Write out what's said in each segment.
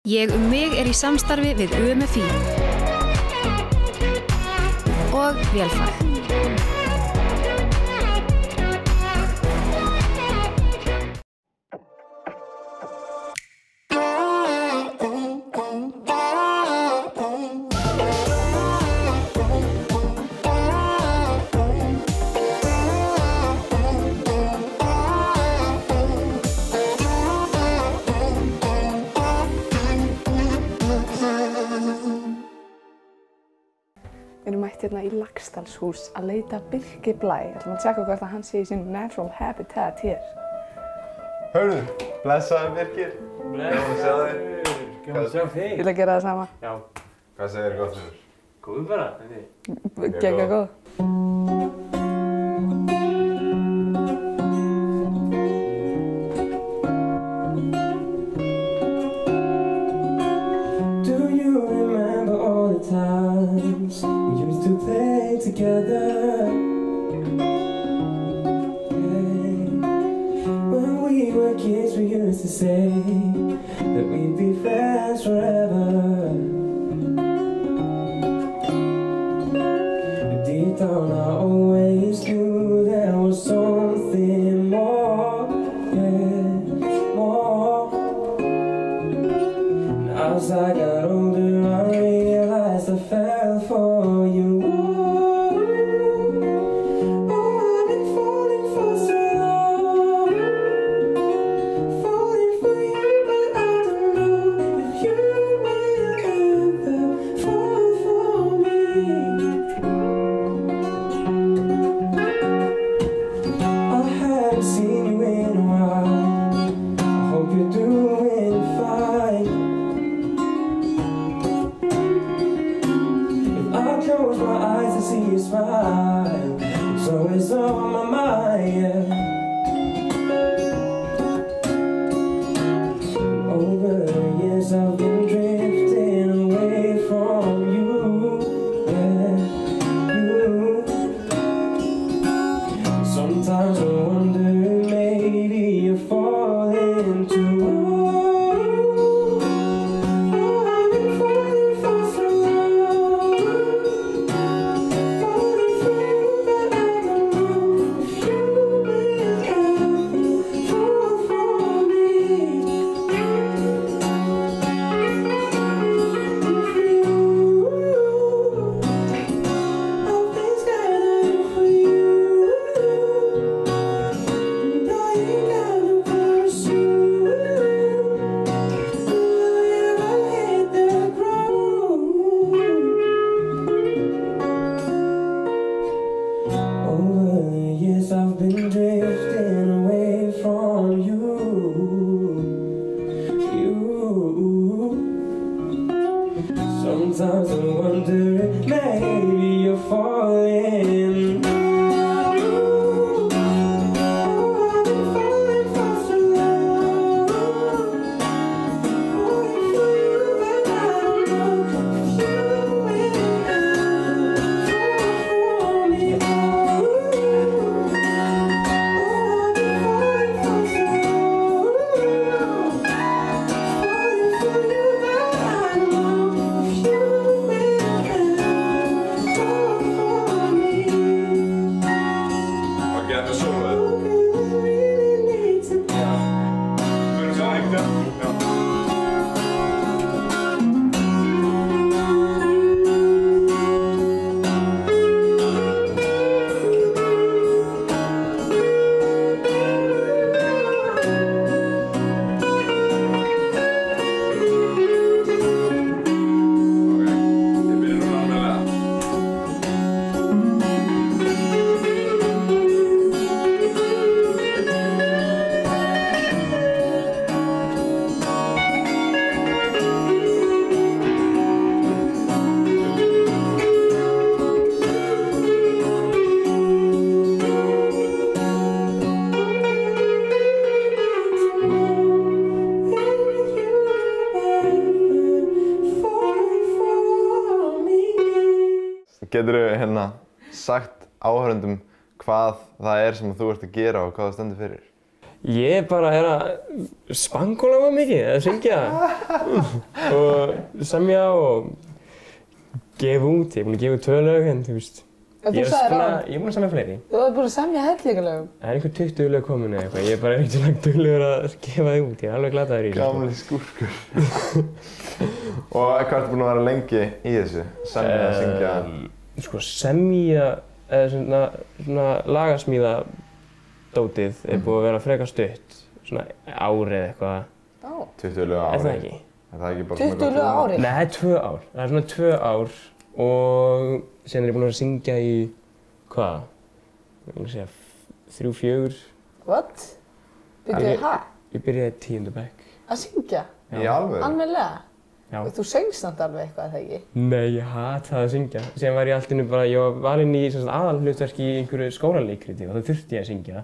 Ég mig í samstarfi við UMFÍ og Vélfag. Við erum mætt hérna í Laxdalshús að leita að Birki Blæ. Ég ætlum að tjekka hvort að hann sé í sín natural habitat hér. Hörðu, blessaði Birkir. Gaman að sjá þig. Gaman að sjá þig. Ég ætla að gera það sama. Já. Hvað segir þér gott fyrir? Góðu bara, þetta. Geggjað góð. Together, when we were kids, we used to say that we'd be friends forever. But deep down, I always knew there was something more, yeah, more. And as I got older, I realized I fell for you. Close my eyes to see you smile. It's always on my mind, yeah. Over the years I've been drifting away from you, yeah, you. Sometimes I wonder maybe you're falling too. I've been drifting away from you. Sometimes I wonder if maybe you're falling. Geturðu sagt áhorfendum hvað það er sem þú ert að gera og hvað það stendur fyrir? Ég bara að spangóla maður mikið, að syngja og semja og gefa út. Ég er búinn að gefa út 2 lög en þú veist, ég er búinn að semja fleiri. Þú ert búinn að semja hellingalögum? Það er einhver 20 lög komin eða eitthvað, ég er bara eitthvað langt duglegur að gefa þig út, ég er alveg glataður í þessu. Gamli skúrkur. Og hvað ertu búinn að vera lengi í þessu? Semja að syngja? Sko semja, eða svona lagasmíða dótið er búið að vera frekar stutt, svona ár eða eitthvað. 20 lög á ári? Er það ekki? Er það ekki bara svona 20 lög á ári? Nei, það er 2 ár. Það er svona 2 ár og síðan er ég búinn að syngja í, hvað? Ég vil segja 3-4. What? Byrjuðu hæ? Ég byrjaði í 10. bekk. Að syngja? Í alvöru? Almennilega? Já. Þú söngst samt alveg eitthvað, eða ekki? Nei, ég hataði að syngja. Síðan var ég allt inni bara, ég var valinn í aðalhlutverk í einhverju skólaleikrit og þá þurfti ég að syngja.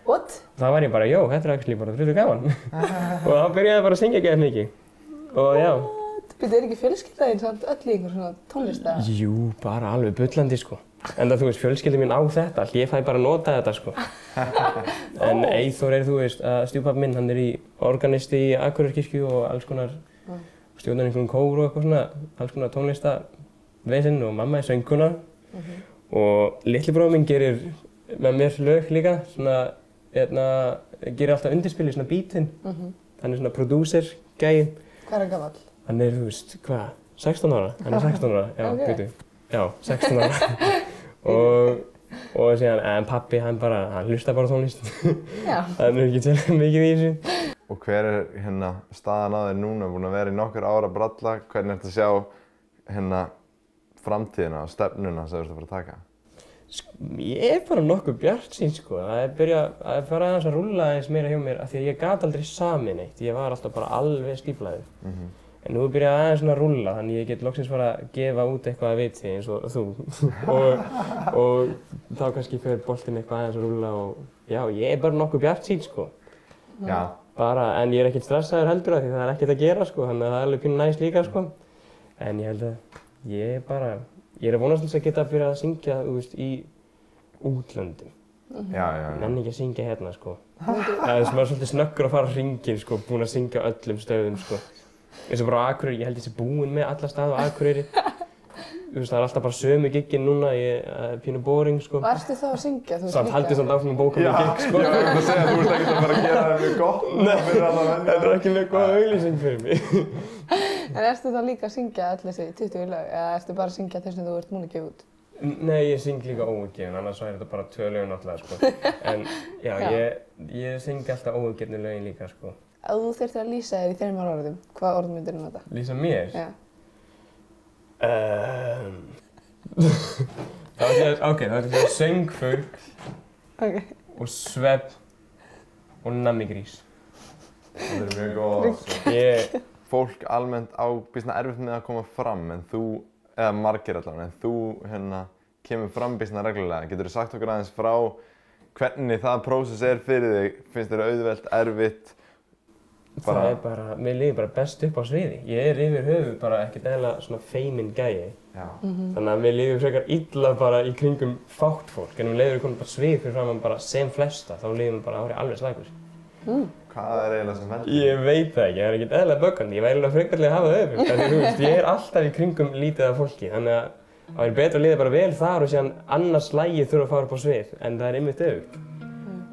What? Og þá var ég bara, þetta er actually bara frekar gaman. Og þá byrjaði ég bara að syngja geðað mikið. Og já. Byrjuðu, er ekki fjölskyldaðin samt öll í einhver svona tónlistæða? Jú, bara alveg bullandi sko. En þú veist, fjölskyldi mín á þetta, ég fæ bara að nota þetta sko. En Eyþór þú veist, stjúpabbi minn, hann er organisti í Akureyrarkirkju og alls konar stjórnar einhverjum kór og eitthvað svona, alls konar tónlistavesinn og mamma er söngkona. Og litli bróðir minn gerir með mér lög líka, svona, gerir alltaf undirspil í svona beatinn. Hann er svona producer gæi. Hvað er hann gamall? Hann er, þú veist, hvað, 16 ára? Hann er 16 ára, já, veitu. Já, 16 ára. Og síðan, en pabbi, hann hlustar bara tónlist. Já. Hann er ekki til mikið í þessu. Og hver er staðan á þér núna? Búin að vera í nokkur ára að bralla. Hvernig ertu að sjá framtíðina og stefnuna sem þú ert að fara að taka? Ég er bara nokkuð bjartsýn sko. Það er að fara aðeins að rúlla aðeins meira hjá mér af því að ég gat aldrei samið neitt. Ég var alltaf bara alveg stíflaður. En nú byrjaði aðeins svona að rúlla þannig ég get loksins fara að gefa út eitthvað að viti eins og þú. og þá kannski fer boltinn eitthvað aðeins að rúlla og já, ég er bara nokkuð bjartsýn sko. Já. En ég er ekkert stressaður heldur af því það er ekkert að gera sko, þannig að það er alveg pínu næs líka sko. En ég held að ég er að vonast að geta að byrja að syngja, þú veist, í útlöndum. Já. Ég nenni ekki að syngja hérna sko. Það er svolítið snöggur að fara hringinn sko, búinn að syngja á öllum stöðum sko. Eins og bara á Akureyri, ég held ég sé búinn með alla staði á Akureyri. Þú veist, það er alltaf bara sömu giggin núna, pínu boring sko. Og ertu þá að syngja? Samt haldið samt áfram að bóka mig gigg sko. Já, ég var að segja að þú ert ekkert að fara að gera það mjög gott. Nei, þetta er ekki mjög góð auglýsing fyrir mig. En ertu þá líka að syngja öll þessi 20 lög, eða ertu bara að syngja þess að þú ert múin að gefa út? Nei, ég syng líka óútgefin, annars væri þetta bara 2 lögin náttúrulega sko. En já, ég syng alltaf óútgefnu lögin líka sko. Ef þú þyrftir að lýsa þér í 3 orðum, hvað orð myndir þú nota? Lýsa mér? Já. Það er söngfugl og svefn og nammigrís. Það er mjög góð. Fólk almennt á býsna erfitt með að koma fram, en þú, eða margir allavega, en þú kemur fram býsna reglulega. Geturðu sagt okkur aðeins frá hvernig það prósess er fyrir þig? Finnst þér auðvelt, erfitt? Það er bara, mér líður bara best upp á sviði. Ég er yfir höfuð bara ekkert eðlilega svona feiminn gæi. Já. Þannig að mér líður frekar illa bara í kringum fátt fólk. En mér líður bara svið fyrir framan bara sem flesta, þá líður mér bara árið alveg slagur. Hvað er eiginlega sem veldur? Ég veit það ekki, það er ekkert eðlilega böggandi. Ég væri alveg frekarlega að hafa það öfugt. Þannig þú veist, ég er alltaf í kringum lítið af fólki. Þannig að það er betra að líða bara vel þar og síðan annars lagið þurfa að fara upp á svið. En það er einmitt öfugt.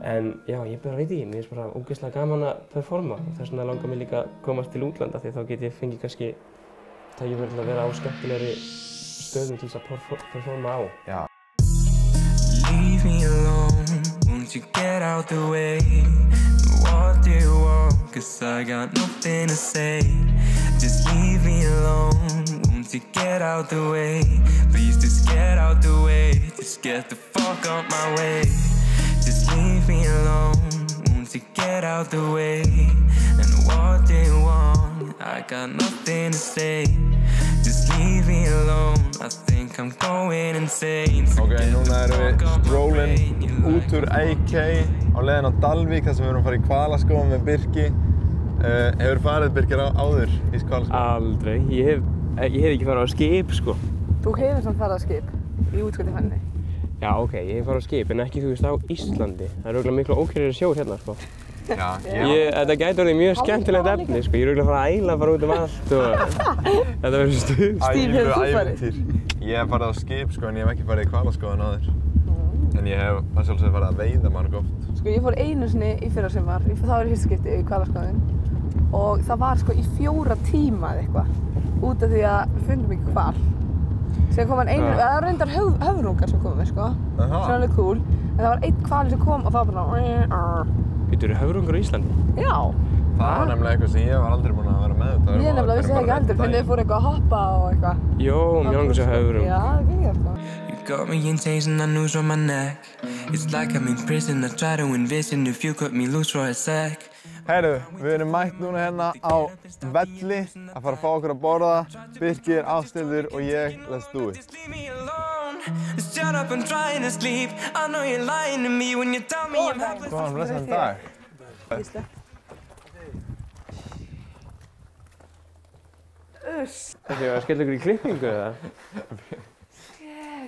En já, ég bara veit ekki, mér finnst bara ógeðslega gaman að performa og þess vegna langar mér líka að komast til útlanda því þá get ég fengið kannski tækifæri til að vera á skemmtilegri stöðum til þess að performa á. Já. Leave me alone, won't you get out the way? What do you want? 'Cause I got nothing to say. Just leave me alone, won't you get out the way? Please just get out the way, just get the fuck out my way. Just leave me alone, won't you get out the way? And what do you want? I got nothing to say. Just leave me alone, I think I'm going insane. Ok, núna erum við strólinn út úr AK á leiðin á Dalvík þar sem við erum að fara í hvalaskoðun með Birki. Hefur farið Birkir áður í hvalaskoðun? Aldrei, ég hef ekki farið á skip sko. Þú hefur samt farið á skip í útsköldifanninni. Já, ok, ég hef farið á skip en ekki þú veist á Íslandi. Það er örugglega miklu ókyrrari sjór hérna sko. Já, Þetta gæti orðið mjög skemmtilegt efni, sko. Ég er örugglega að fara að æla bara út allt og þetta verður stuð. Stíf, hefur þú farið? ævintýr. Ég hef farið á skip, sko, en ég hef ekki farið í hvalaskoðun áður. En ég hef að sjálfsögðu farið að veiða margoft. Sko, ég fór einu sinni í fyrrasumar, það var í fyrsta skipti í hvalaskoðun og það var sko í 4 tíma eða eitthvað út af því að við fundum ekki hval. Síðan kom hann einu, það var reyndar höfrungar sem komum við, sko, sem var alveg cool, en það var einn hvali sem kom og það var bara Býttu, eru höfrungar á Íslandi? Já. Það var nefnilega eitthvað sem ég var aldrei búinn að vera með þetta. Ég nefnilega vissi það ekki heldur, finnst þið fóru eitthvað að hoppa og eitthvað. Jó, mér langar að sjá höfrung. Já, það gekk sko. You got me in chains and I noose on my neck. It's like I'm in prison, I try to envision if you cut me loose for a sec. Heyrðu, við erum mætt núna hérna á velli að fara að fá okkur að borða. Birkir, Ásthildur og ég, let's do it. Leave me alone. Shut up, I'm trying to sleep. I know you're lying to me when you tell me I'm helpless. Góðan, blessaðan dag. Gísli. Ætlum við að skella ykkur í klippingu eða?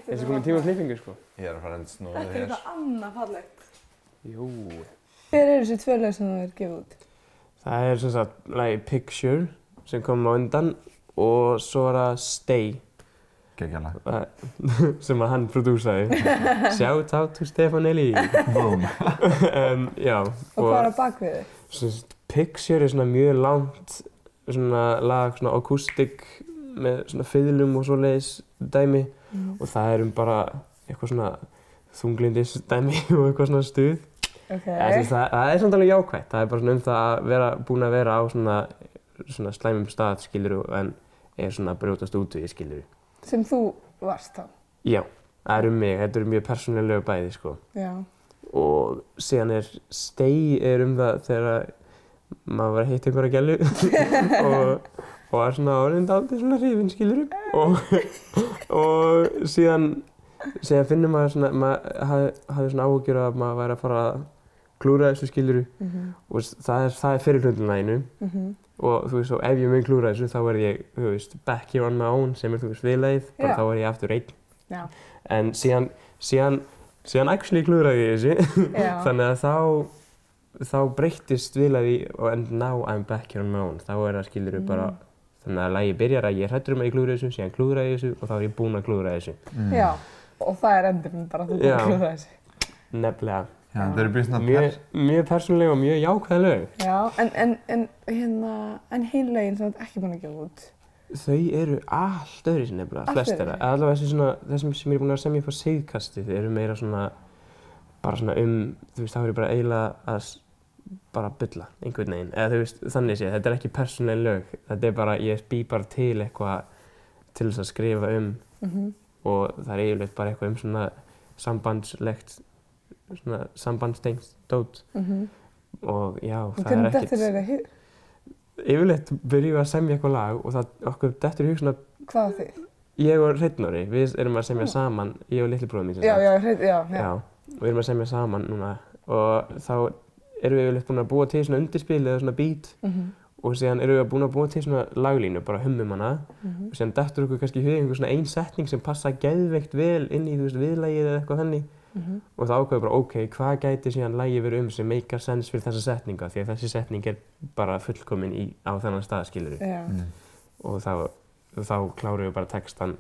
Þessi komið tíma á klippingu, sko. Ég er að fara að snúða Þetta er hér. eitthvað annað fallegt. Jú. Hver eru þessi 2 lög sem þú hefur gefið út? Það er sem sagt lagi Picture sem kom á undan og svo er það Stay Gekkjalag. sem að hann prodúsaði. Shout out to Stefán Eli. Boom. Já. Og hvað er á bakvið þig? Picture er svona mjög langt svona lag, svona acoustic með svona fiðlum og svoleiðis dæmi og það er bara eitthvað svona þunglindis dæmi og eitthvað svona stuð. Okay. Það er samt alveg jákvætt, það er bara svona það að vera búin að vera á svona slæmum stað, skilurðu, en er svona að brjótast út við, skilurðu. Sem þú varst þá? Já, það er mig, þetta eru mjög persónulegu bæði, sko. Já. Og síðan er Stay það þegar maður var að hitta einhverja gælu og var svona orðinn dálítið svona hrifinn, skilurðu. Og síðan finnur maður svona, maður hafði svona áhyggjur að maður væri að fara að klúra þessu, skilurðu. Og það er fyrir hlutin laginu. Og þú veist, og ef ég mun klúra þessu þá er ég, þú veist, back here on my own sem er, þú veist, viðlagið, bara þá er ég aftur einn. Já. En síðan actually klúraði ég þessu, þannig að þá breyttist viðlagið and now I'm back here on my own. Þá er það, skilurðu, bara, þannig að lagið byrjar að ég er hræddur að ég klúra þessu, síðan klúraði ég þessu og þá er ég búinn að klúra þessu. Já, og það er endurinn bara að þú búinn að klúra þessu. Nefnilega. Já, það eru býst mjög persónuleg og mjög jákvæð lög. Já, en hin lögin sem þú ert ekki búinn að gefa út? Þau eru allt öðruvísi nefnilega, flest þeirra. Allavega þessum sem ég er búinn að semja upp á síðkastið eru meira svona, bara svona þú veist, þá er ég bara eiginlega að bara bulla einhvern veginn. Eða þú veist, þannig séð, þetta er ekki persónuleg lög. Þetta er bara, ég bý bara til eitthvað til þess að skrifa og það er eiginlega bara eitthvað svona sambandstengt dót og já, það er ekkert. Hvernig dettur þér það í hug? Yfirleitt byrjum við að semja eitthvað lag og okkur dettur í hug svona. Hvað þig? Ég og Hreinn Orri, við erum að semja saman, ég og litli bróðir mín sem sagt. Já, Hreinn, já. Já, og við erum að semja saman núna og þá erum við yfirleitt búin að búa til svona undirspil eða svona beat og síðan erum við búin að búa til svona laglínu, bara hummum hana og síðan dettur okkur kannski í hug einhver svona ein setning sem passa geðveikt vel inn í, þú veist, viðlagið eða eitthvað þannig. Og þá ákveðum við bara, ok, hvað gæti síðan lagið verið sem make sense fyrir þessa setninga því að þessi setning er bara fullkomin á þennan stað, skilurðu. Og þá klárum við bara textan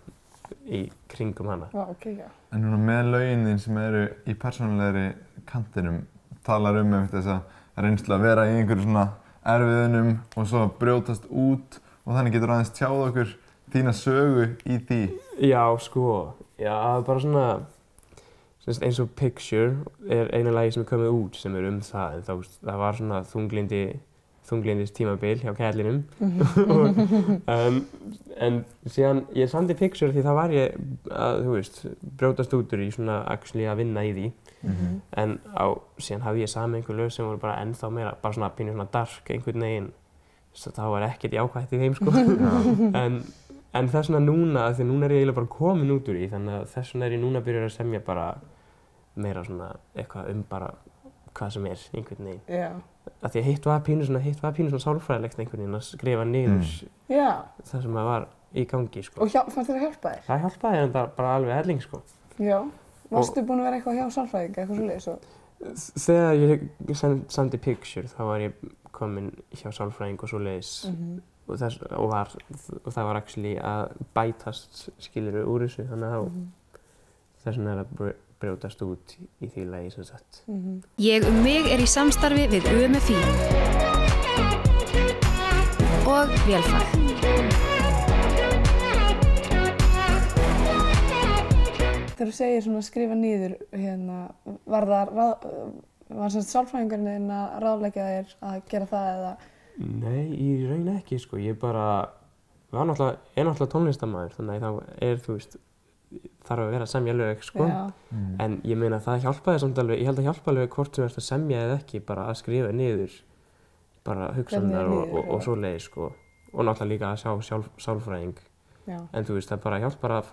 í kringum hana. Okay, já. En núna með lögin þín sem eru í persónulegri kantinum talar þessa reynslu að vera í einhverju svona erfiðunum og svo brjótast út og þannig getur aðeins tjáð okkur þína sögu í því. Já, sko. Já, bara svona eins og Picture er eina lagi sem er komið út sem er það, en það var svona þunglindis tímabil hjá kærlinum en síðan ég samdi Picture því þá var ég að, þú veist, brjótast út úr í svona actually að vinna í því en síðan hafði ég samið einhver lög sem voru bara ennþá meira, bara svona pínu svona dark einhvern veginn, þá var ekkert jákvætt í þeim, sko en þess vegna núna, því núna er ég eiginlega bara komin út úr í, þannig að þess vegna er ég núna byrjar að semja bara meira svona eitthvað bara hvað sem er einhvern veginn. Já. Af því að hitt var pínu svona sálfræðilegt einhvern veginn að skrifa niður það sem var í gangi, sko. Og fannst þér að hjálpa þér? Það hjálpaði en bara alveg helling, sko. Já. Varstu búinn að vera eitthvað hjá sálfræðingi, eitthvað svoleiðis? Þegar ég samdi Picture þá var ég kominn hjá sálfræðing og svoleiðis og það var actually að bætast skilurðu úr þessu þannig að þess vegna að brjótast út í því lagi sem sagt. Ég mig í samstarfi við UMFI og Vélfag. Þegar þú segir svona skrifa niður, var sálfræðingurinn að ráðleggja þér að gera það eða? Nei, í raun ekki sko. Ég bara er náttúrulega tónlistarmaður þannig að þú veist, þarf að vera að semja lög sko. En ég meina það hjálpaði samt alveg, ég held að hjálpa alveg hvort sem ert að semja eða ekki, bara að skrifa niður bara hugsanir og svoleiðis sko. Og náttúrulega líka að sjá sálfræðing. En þú veist, það bara hjálpar að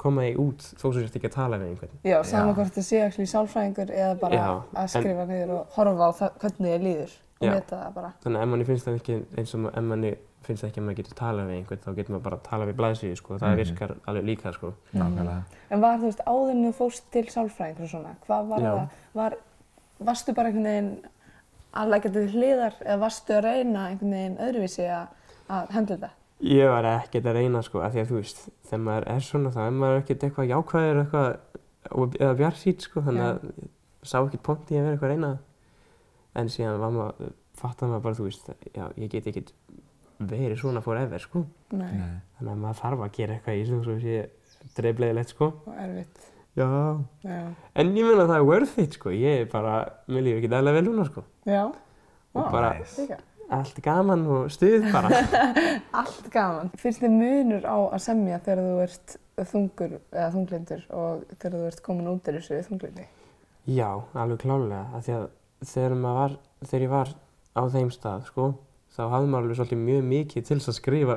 koma því út þó sem þú ert ekki að tala við einhvern. Já, saman hvort það sé actually sálfræðingur eða bara að skrifa niður og horfa á hvernig þér líður og meta það bara. Þannig að ef manni finnst það ekki eins og ef manni finnst það ekki að maður getur talað við einhvern, þá getur maður bara að tala við blaðsíðu sko. Það virkar alveg líka sko. Nákvæmlega. En var þú veist, áður en þú fórst til sálfræðingur og svona, hvað var það? Varstu bara einhvern veginn að leggja til hliðar eða varstu að reyna einhvern veginn öðruvísi að höndla þetta? Ég var ekkert að reyna sko, af því að þú veist, þegar maður svona þá maður ekkert eitthvað jákvæður eða bjartsýnn sko, þannig að sá ekkert point í að vera eitthvað að reyna. En síðan fattaði maður bara, þú veist, já, ég get ekkert verið svona forever sko. Nei. Þannig að maður þarf að gera eitthvað í þessu svo sé dreifleiðilegt sko. Og erfitt. Já. En ég meina það worth it sko, mér líður ekkert eðlilega vel núna sko. Já. Og bara allt gaman og stuð bara. Allt gaman. Finnst þér munur á að semja þegar þú ert þungur eða þunglyndur og þegar þú ert komin út úr þessu þunglyndi? Já, alveg klárlega. Af því að þegar ég var á þeim stað, sko, þá hafði maður alveg svolítið mjög mikið til þess að skrifa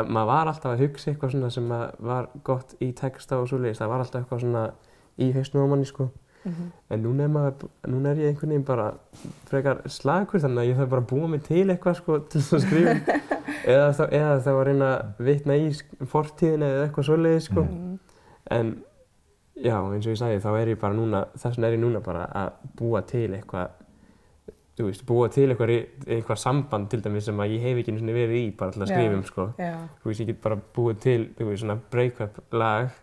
maður var alltaf að hugsa eitthvað svona sem var gott í texta og svoleiðis. Það var alltaf eitthvað svona í hausnum á manni, sko. En núna er ég einhvern veginn bara frekar slakur þannig að ég þarf bara að búa mig til eitthvað sko til þess að skrifa eða þá að reyna að vitna í fortíðina eða eitthvað svoleiðis sko. En já, eins og ég sagði, þá er ég bara núna, þess vegna er ég núna bara að búa til eitthvað, þú veist, eitthvað samband til dæmis sem að ég hef ekki einu sinni verið í bara til að skrifa sko. Þú veist, ég get bara búið til, þú veist, svona break-up lag.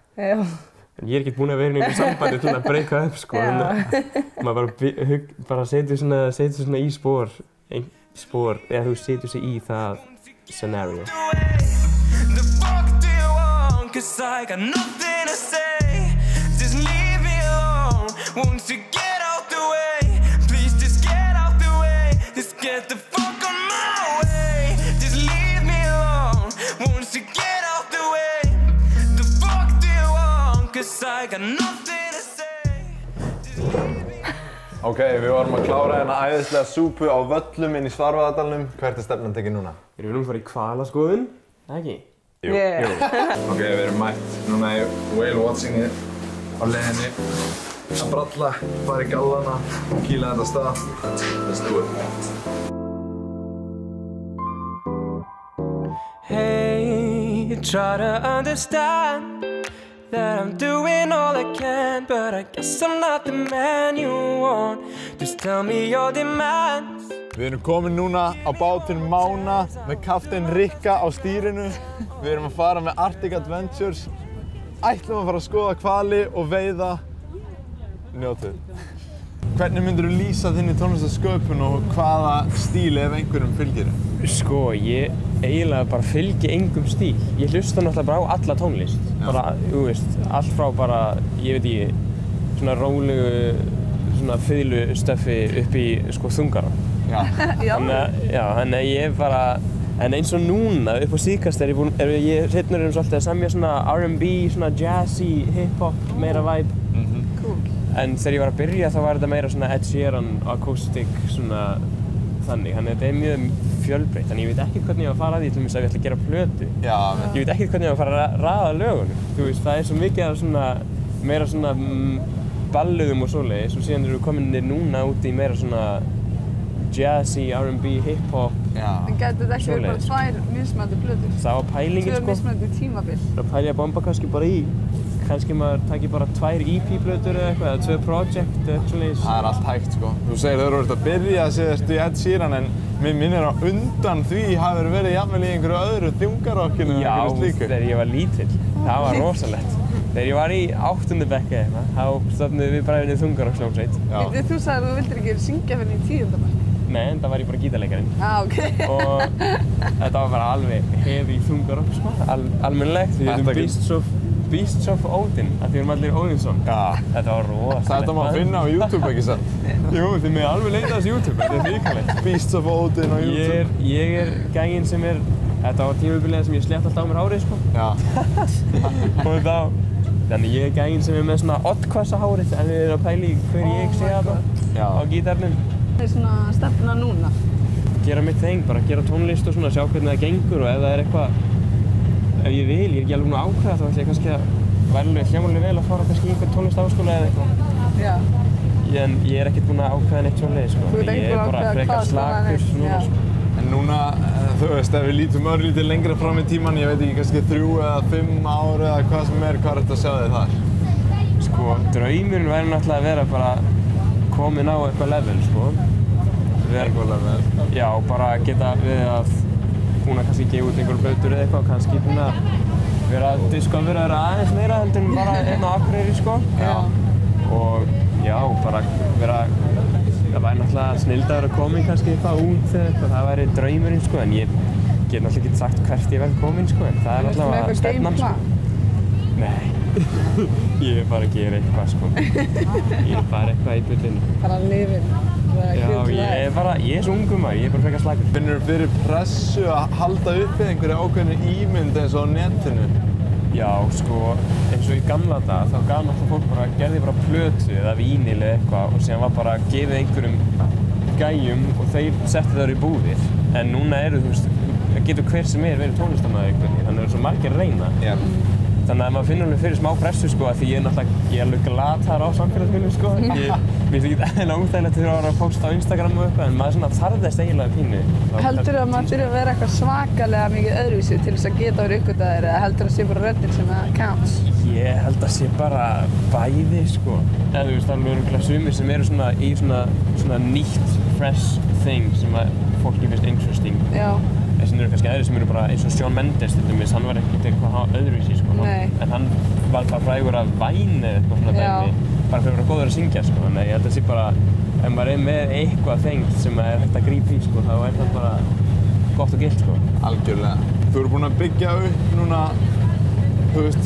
En ég er ekkert búinn að vera í einhverju sambandi til að breaka upp sko, maður bara setur svona í spor, eða þú setur sig í það scenario. Ok, við vorum að klára hérna æðislega súpu á Völlum inn í Svarfaðardalnum. Hvert er stefnan tekin núna? Erum við nú að fara í hvalaskoðun? Ekki? Jú. Ok, við erum mætt núna í whale watchingi á leiðinni að bralla, fara í gallana og kýla þetta stað. Let's do it. Hey, try to understand that I'm doing all I can, but I guess I'm not the man you want. Just tell me your demands. Við erum komin núna á bátinn Mána með kapteinn Rikka á stýrinu. Við erum að fara með Arctic Adventures. Ætlum að fara að skoða hvali og veiða. Njótið. Hvernig myndirðu lýsa þinni tónlistarsköpun og hvaða stíli ef einhverjum fylgir? Sko, ég eiginlega bara fylgi engum stíl. Ég hlusta náttúrulega bara á alla tónlist. Bara, þú veist, allt frá bara, ég veit ekki, svona rólegu, svona fiðlustöffi upp í, sko, þungara. Þannig að ég bara, en eins og núna, upp á síðkast hreinur svolítið að semja svona R&B, svona jazzy, hip-hop, meira vibe. En þegar ég var að byrja þá var þetta meira svona Ed Sheeran, acoustic, svona þannig. Þannig að þetta er mjög fjölbreytt. Þannig ég veit ekkert hvernig ég var að fara að því, til dæmis að ég ætla að gera plötu. Ég veit ekkert hvernig ég var að fara að raða lögunum. Þú veist, það er svo mikið af svona, meira svona balluðum og svoleiðis og síðan eru kominir núna út í meira svona jazzy, R&B, hip-hop, En gæti þetta ekki verið bara tvær mismunandi plötur? Það var pælingin sko. Tvö mismunandi tímabil? Það pæli að bomba kannski bara í kannski maður taki bara 2 EP-plötur eða eitthvað, eða 2 project eða eitthvað svoleiðis. Það allt hægt sko. Þú segir þau eru að byrja að síðast í Ed Sheeran en mér minnir á undan því hafur verið jafnvel í einhverju öðru þungarokkinu eða einhverju slíku. Já, þegar ég var lítill. Það var rosalegt. Þegar ég var í 8. bekk eða eitthvað, þá stofnuðum við bara einnig þungarokkshljómsveit. Þú sagði að þú vildir ekki syngja fyrir í 10. bekk. Nei, en það var ég bara gítarleikarinn. Ok. Og þetta var bara alveg heavy þungarokk sko, almennilegt. Við heitum Beasts of Odin, af því við erum allir Ódinsson. Já. Þetta var rosalegt. Þetta má finna á YouTube ekki sant? Jú, þið með alveg leita þessu YouTube, þetta er ríkalegt. Beasts of Odin á YouTube. Ég er gæinn sem þetta var tímabilið sem ég slétt alltaf á mér hárið sko. Já. Þannig ég er gæinn sem með svona oddhvassa hárið, en við erum að pæla í hver ég sé þarna á gítarnum. Það er svona stefna núna. Gera mitt þeng, bara gera tónlist og svona, sjá hvernig það gengur og ef það er eitthvað, ef ég vil, ég er ekki alveg búinn að ákveða þá ætla ég kannski að væri alveg hljómlega vel að fara kannski í einhvern tónlistáskóla eða eitthvað. Já. En ég er ekkert búinn að ákveða neitt svoleiðis sko. Þú ert ekki búinn að ákveða frekar slakur núna sko. En núna, þú veist, ef við lítum örlítið lengra fram í tíman, ég veit ekki, kannski 3 eða 5 ár eða hvað sem hvað er þetta að sjá þig þar? Sko, draumurinn væri náttúrulega að vera bara komin á eitthvað level sko. Eitthvað level? Já, bara geta við að búin að kannski gefa út einhverjum plötur eða eitthvað, kannski búin að vera að diskofera aðeins meira heldur en bara á Akureyri sko. Já. Og já, bara vera, það væri náttúrulega snildaður að koma kannski eitthvað út eða eitthvað, það væri draumurinn sko, en ég get náttúrulega ekki sagt hvert ég verð komin sko, en það er náttúrulega stefnan sko. Nei, ég er bara að gera eitthvað sko, ég er bara eitthvað í bullinu. Bara lifin. Já, ég er svo ungur maður, ég er bara frekar slagur. Finnur þú fyrir pressu að halda uppi einhverja ákveðnu ímynd eins og á netinu? Já, sko, eins og í gamla daga, þá gaf náttúrulega fólk bara, gerði bara plötu eða víníl eða eitthvað og síðan var bara gefið einhverjum gæjum og þeir settu þær í búðir. En núna eru, þú veist, getur hver sem verið tónlistarmaður einhvern veginn, þannig að það eru svo margir að reyna. Yeah. Þannig að maður finnur alveg fyrir smá pressu sko, því ég er alveg glatar á samfélagsmiðlum sko. Mér finnst ekki eðlilega óþægilegt þegar maður er að posta á Instagram og eitthvað, en maður svona þarfðist eiginlega pínu. Heldur að maður þurfi að vera eitthvað svakalega mikið öðruvísi til þess að geta verið uppgötvaðir eða heldur að sé bara röddin sem counts? Ég held að sé bara bæði sko. Eða þú veist, alveg örugglega sumir sem eru svona í svona nýtt, fresh thing sem að fólki finnst interesting. Já. Þess vegna eru kannski aðrir sem eru bara eins og Shawn Mendes til dæmis, hann var ekkert eitthvað öðruvísi sko. En hann var bara frægur af Vine eða eitthvað svona dæmi, bara fyrir að vera góður að syngja sko. Þannig að ég held að það sé bara, ef maður er með eitthvað þengt sem er hægt að grípa í sko, þá er það bara gott og gilt sko. Algjörlega. Þú eru búin að byggja upp núna, þú veist,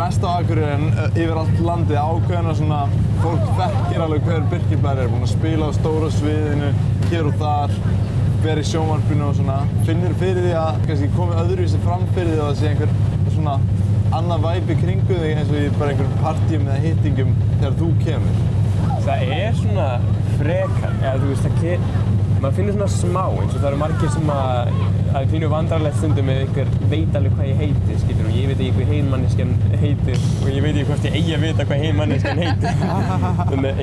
mest á Akureyri en yfir allt landið ákveðna svona, fólk þekkir alveg hver Birkibær er, búin að spila á stóra sviðinu, hér og þar, vera í sjónvarpinu og svona. Finnur fyrir því að kannski komið öðruvísi fram fyrir því að það sé einhver svona annað væpi kringu þig eins og í bara einhverjum partíum eða hittingum þegar þú kemur? Það er svona frekar, eða þú veist, maður finnur svona smá eins og það eru margir sem að er pínu vandrarlegt stundum með einhver veit alveg hvað ég heiti, skilur, og ég veit ekki hvað hinmanneskjan heitir og ég veit ekki hvort ég eigi að vita hvað hinmanneskjan heitir. Þannig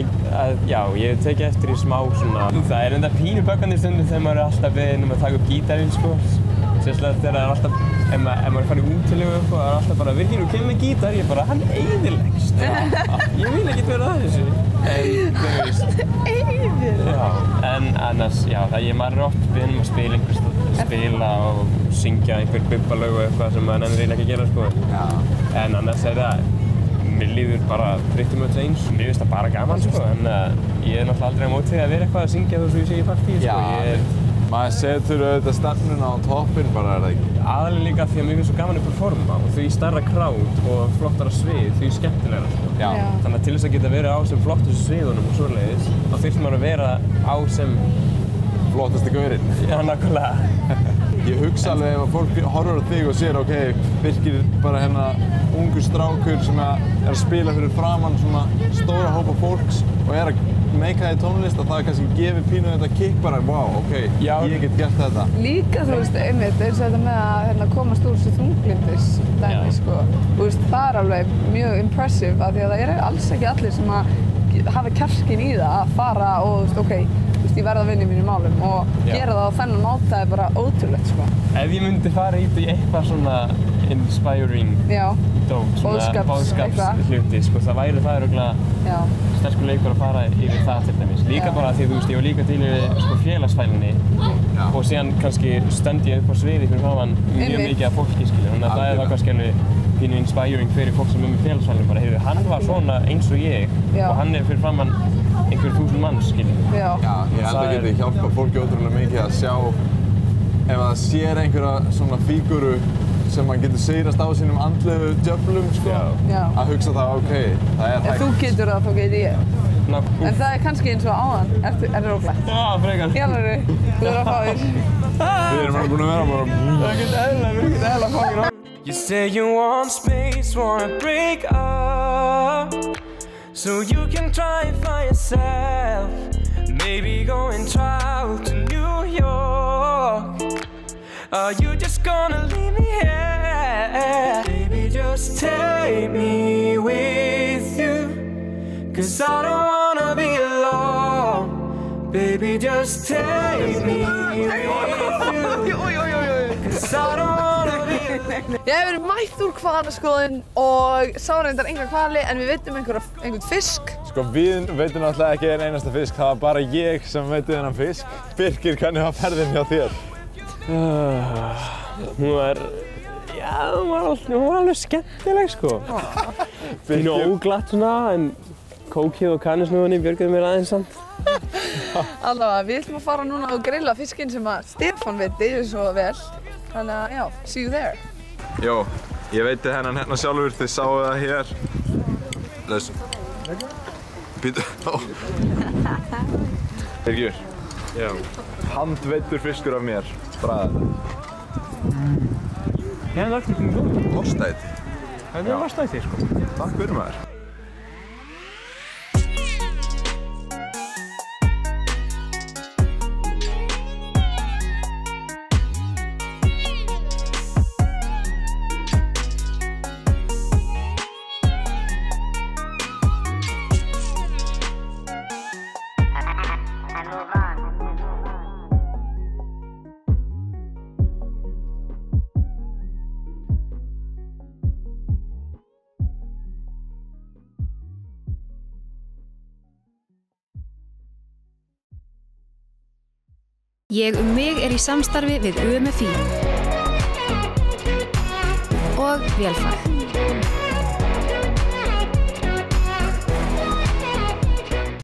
að, já, ég hef tekið eftir í smá svona, það er enda pínu böggandi stundum þegar maður er alltaf beðinn að taka upp gítarinn, sko. Sérstaklega þegar það er alltaf, ef maður er farið í útilegu og það er alltaf bara, Virgín, þú kemur með gítar, ég bara, hann eyðileggst. Ég vil ekkert vera að þessu. En, þú veist. Eyðileggst? Já, en annars, já, maður er oft beðinn að spila og syngja einhver bubbalög og eitthvað sem maður nennir eiginlega ekki að gera, sko. Já. En annars er það, mér líður bara pretty much eins. Mér finnst það bara gaman, sko, en ég er náttúrulega aldrei á móti að vera eitthvað að syngja þú svo ég sé í partíi, sko. Maður setur auðvitað stefnuna á toppinn bara, er það ekki? Aðalega líka því að mér finnst svo gaman að performa og því stærra crowd og flottara svið, því skemmtilegra, sko. Já. Þannig að til þess að geta verið á sem flottustu sviðunum og svoleiðis, þá þyrfti maður að vera á sem flottasti gaurinn. Já, nákvæmlega. Ég hugsa alveg ef að fólk horfir á þig og sér, ok, Birkir bara hérna ungur strákur sem er að spila fyrir framann svona stóra hópa fólks og er að meika það í tónlist og það kannski gefið pínu þetta kick bara, wow, ok, ég get gert þetta. Líka, þú veist, einmitt, eins og þetta með að komast úr þessu þunglyndis dæmi, sko. Þú veist, það er alveg mjög impressive af því að það er alls ekki allir sem að hafa kjarkinn í það að fara og, þú veist, ok, ég verð að vinna í mínum málum og gera það á þennan máta er bara ótrúlegt, sko. Ef ég myndi fara í eitthvað svona, inspiring dót, svona boðskapshluti, sko. Það væri það örugglega sterkur leikur að fara yfir það til dæmis. Líka bara því, þú veist, ég var líka til í sko félagsfælni og síðan kannski stend ég upp á sviði fyrir framan mjög mikið af fólki, skilur. Þannig að það er kannski alveg pínu inspiring fyrir fólk sem með félagsfælni bara, heyrðu, hann var svona eins og ég og hann er fyrir framan einhver 1000 manns, skilur. Já, ég held að geti hjálpað fólki ótrúlega mikið að sjá ef það sér einhverja svona fígúru sem maður getur sigrast á sínum andlegu djöflum, sko, að hugsa það, ok, það er hægt. Ef þú getur það, þá get ég. En það er kannski eins og áðan, er það róflegt? Já, frekar. Í alvöru, þú er að fá þér. Við erum alveg búin að vera bara... Það er ekkert eðlilega fangir á. You say you want space, wanna break up, so you can try and find yourself. Maybe go and travel to New York. Are you just gonna leave me here? Baby, just take me with you, 'cause I don't wanna be alone. Baby, just take me with you, 'cause I don't wanna be alone. Ég hef verið mætt úr hvalaskoðun og sá reyndar enga hvali, en við veitum einhvern fisk. Sko, við veitum náttúrulega ekki einn einasta fisk, það var bara ég sem veitum þennan fisk. Birkir, hvernig var ferðin hjá þér? Hún var alveg skemmtileg, sko. Pínu óglatt svona, en kókið og kannusnúðunni björguðu mér aðeins samt. Allavega, við ætlum að fara núna og grilla fiskinn sem að Stefán veitir svo vel. Þannig að, já, see you there. Jó, ég veiti hennan hérna sjálfur, þið sáu það hér. Lesu. Býtu. Birgir. Já. Handveiddur fiskur af mér. Bræða. Já, það er ekki mjög góð. Lostæti. Það er lostæti, sko. Takk fyrir maður. Ég mig er í samstarfi við UMFÍ og Vélfag.